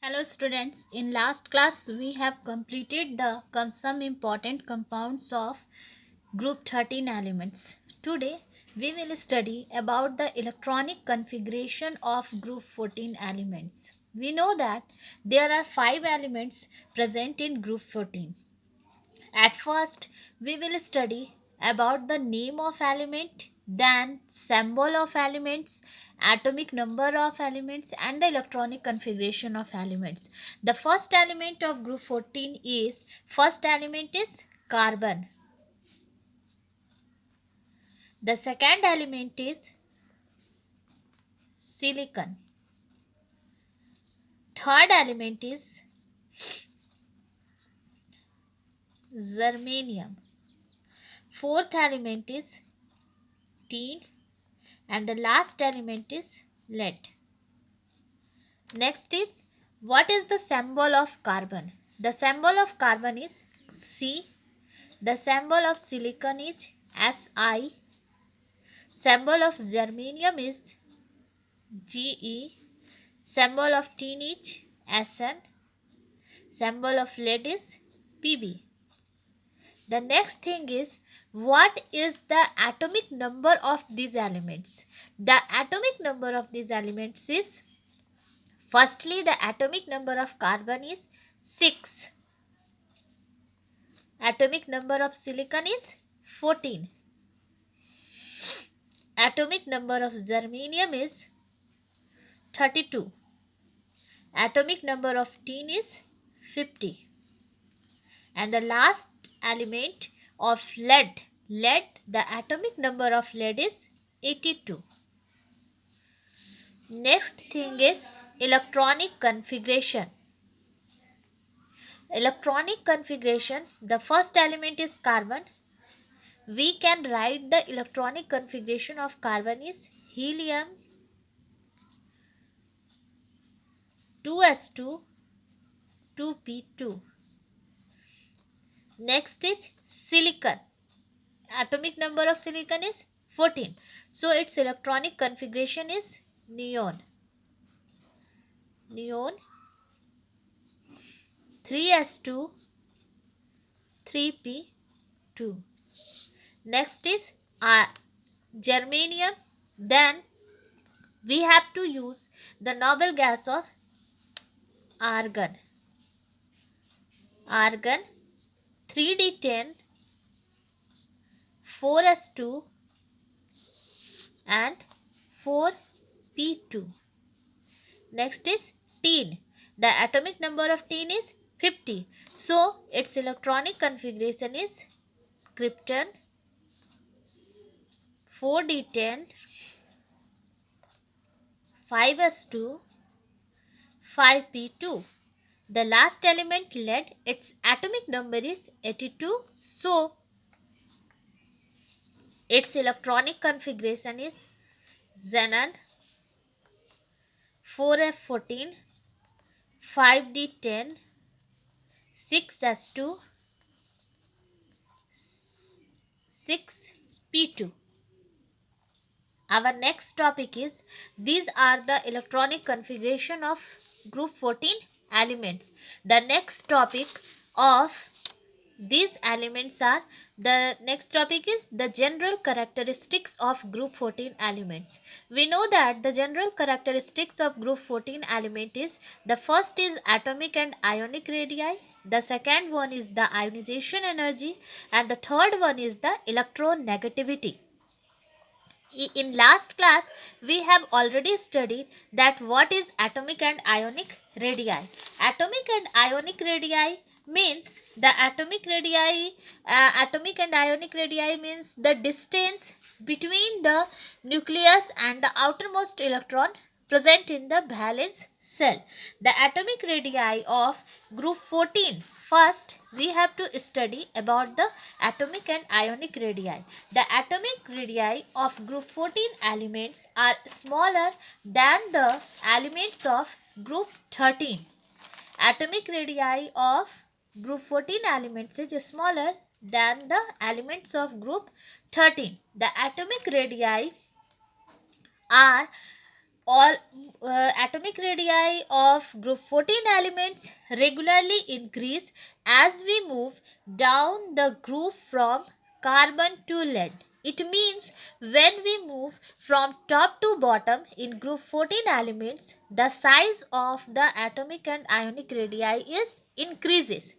Hello students, in last class we have completed the some important compounds of group 13 elements. Today we will study about the electronic configuration of group 14 elements. We know that there are 5 elements present in group 14. At first, we will study about the name of element, then symbol of elements, atomic number of elements and the electronic configuration of elements. The first element of group 14 is carbon. The second element is silicon. Third element is germanium. Fourth element is tin and the last element is lead. Next is what is the symbol of carbon? The symbol of carbon is C. The symbol of silicon is Si. Symbol of germanium is Ge. Symbol of tin is Sn. Symbol of lead is Pb. The next thing is what is the atomic number of these elements? The atomic number of these elements is firstly the atomic number of carbon is 6. Atomic number of silicon is 14. Atomic number of germanium is 32. Atomic number of tin is 50. And the last element of lead, the atomic number of lead is 82. Next thing is electronic configuration. Electronic configuration, the first element is carbon. We can write the electronic configuration of carbon is helium 2s2 2p2. Next is silicon. Atomic number of silicon is 14. So its electronic configuration is neon. Neon 3s2 3p2. Next is germanium. Then we have to use the noble gas of argon. Argon 3d10 4s2 and 4p2. Next is tin. The atomic number of tin is 50. So its electronic configuration is krypton 4d10 5s2 5p2. The last element lead, its atomic number is 82. So its electronic configuration is xenon 4f14 5d10 6s2 6p2. Our next topic is these are the electronic configuration of group 14 elements. The next topic of these elements are the next topic is the general characteristics of group 14 elements. We know that the general characteristics of group 14 element is the first is atomic and ionic radii, the second one is the ionization energy and the third one is the electronegativity. In last class we have already studied that what is atomic and ionic radii. Atomic and ionic radii means the atomic and ionic radii means the distance between the nucleus and the outermost electron present in the valence cell. The atomic radii of group 14. First, we have to study about the atomic and ionic radii. The atomic radii of group 14 elements are smaller than the elements of group 13. Atomic radii of group 14 elements is smaller than the elements of group 13. The atomic radii are all atomic radii of group 14 elements regularly increase as we move down the group from carbon to lead. It means when we move from top to bottom in group 14 elements, the size of the atomic and ionic radii is increases.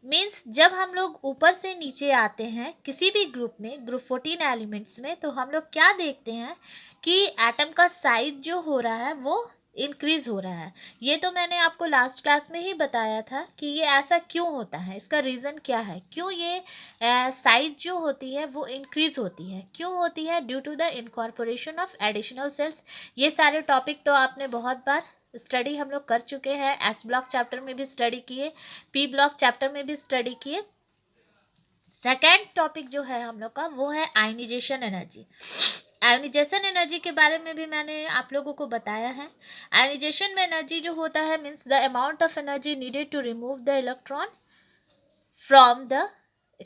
Means जब हम लोग ऊपर से नीचे आते हैं किसी भी ग्रुप में, ग्रुप 14 एलिमेंट्स में, तो हम लोग क्या देखते हैं कि एटम का साइज जो हो रहा है वो इंक्रीज हो रहा है. ये तो मैंने आपको लास्ट क्लास में ही बताया था कि ये ऐसा क्यों होता है, इसका रीज़न क्या है, क्यों ये साइज जो होती है वो इंक्रीज होती है, क्यों होती है, due to the incorporation of additional shells. ये सारे टॉपिक तो आपने बहुत बार स्टडी हम लोग कर चुके हैं. एस ब्लॉक चैप्टर में भी स्टडी किए, पी ब्लॉक चैप्टर में भी स्टडी किए. सेकेंड टॉपिक जो है हम लोग का वो है आयोनाइजेशन एनर्जी. आयोनाइजेशन एनर्जी के बारे में भी मैंने आप लोगों को बताया है. आयोनाइजेशन में एनर्जी जो होता है means the amount of energy needed to remove the electron from the,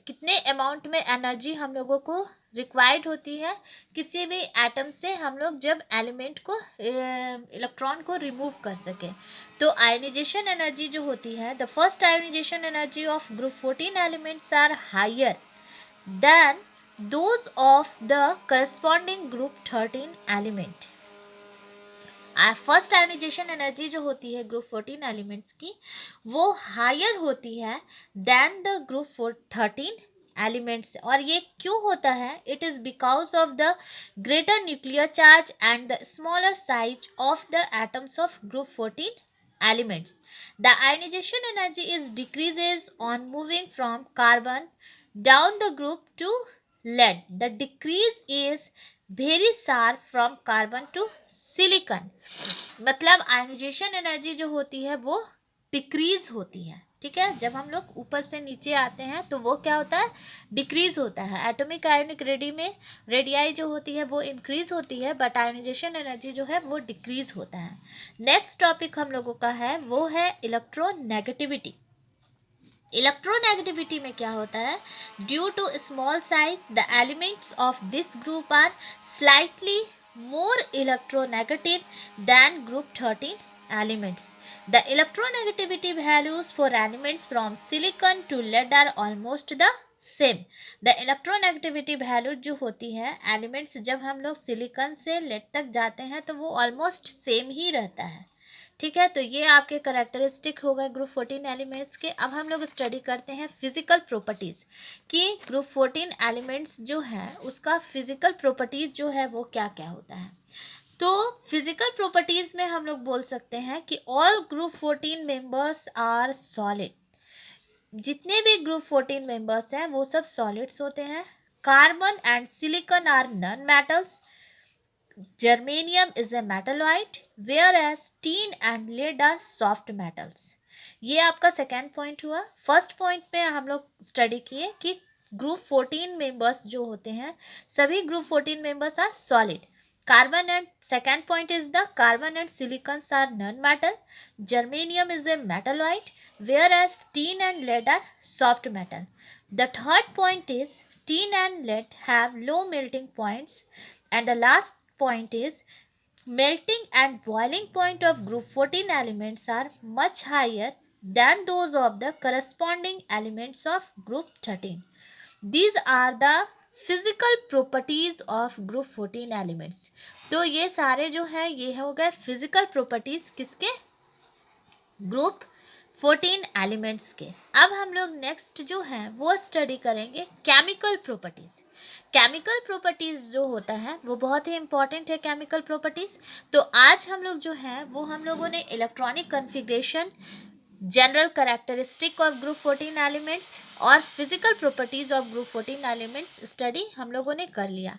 कितने अमाउंट में एनर्जी हम लोगों को रिक्वायर्ड होती है किसी भी एटम से हम लोग जब एलिमेंट को इलेक्ट्रॉन को रिमूव कर सके. तो आयोनाइजेशन एनर्जी जो होती है, the first ionization energy of group 14 elements are higher than those of the corresponding group 13 element. First ionization energy जो होती है ग्रुप 14 एलिमेंट्स की वो हायर होती है देन द ग्रुप 13 एलिमेंट्स. और ये क्यों होता है? It is because of the greater nuclear charge and the smaller size of the atoms of group 14 elements. The ionization energy is decreases on moving from carbon down the group to lead. The decrease is very sharp from carbon to silicon. मतलब ionisation energy जो होती है वो decrease होती है. ठीक है, जब हम लोग ऊपर से नीचे आते हैं तो वो क्या होता है, डिक्रीज होता है. एटॉमिक आयोनिक रेडियाई जो होती है वो इंक्रीज होती है, बट आयोनाइजेशन एनर्जी जो है वो डिक्रीज होता है. नेक्स्ट टॉपिक हम लोगों का है वो है इलेक्ट्रोनेगेटिविटी. इलेक्ट्रोनेगेटिविटी में क्या होता है, due to small size the elements of this group are slightly more electronegative than group 13 elements. The electronegativity values for elements from silicon to lead are almost the same. The electronegativity value जो होती है elements जब हम लोग silicon से lead तक जाते हैं तो वो ऑलमोस्ट सेम ही रहता है. ठीक है, तो ये आपके करेक्टरिस्टिक हो गए ग्रुप 14 एलिमेंट्स के. अब हम लोग स्टडी करते हैं फिजिकल प्रॉपर्टीज़ कि ग्रुप 14 एलिमेंट्स जो है उसका फिजिकल प्रॉपर्टीज़ जो है वो क्या क्या होता है. तो फिजिकल प्रॉपर्टीज़ में हम लोग बोल सकते हैं कि all group 14 members are solid. जितने भी ग्रुप 14 मेंबर्स हैं वो सब सॉलिड्स होते हैं. Carbon and silicon are non metals. Germanium is a metalloid whereas tin and lead are soft metals. ये आपका सेकेंड पॉइंट हुआ. फर्स्ट पॉइंट पे हम लोग स्टडी किए कि ग्रुप 14 मेंबर्स जो होते हैं सभी group 14 members are solid. Carbon and second point is the carbon and silicons are non metal. Germanium is a metalloid whereas tin and lead are soft metal. The third point is tin and lead have low melting points, and the last point is melting and boiling point of group 14 elements are much higher than those of the corresponding elements of group 13. These are the physical properties of group 14 elements. तो ये सारे जो है ये हो गए physical properties किसके, group 14 elements के. अब हम लोग नेक्स्ट जो है वो स्टडी करेंगे केमिकल प्रॉपर्टीज़. केमिकल प्रॉपर्टीज़ जो होता है वो बहुत ही इंपॉर्टेंट है केमिकल प्रॉपर्टीज़. तो आज हम लोग जो है वो हम लोगों ने electronic configuration, general characteristic of group 14 elements और physical properties of group 14 elements study हम लोगों ने कर लिया.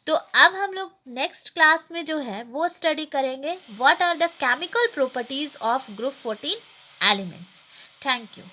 तो अब हम लोग नेक्स्ट क्लास में जो है वो स्टडी करेंगे what are the chemical properties of group 14 elements. Thank you.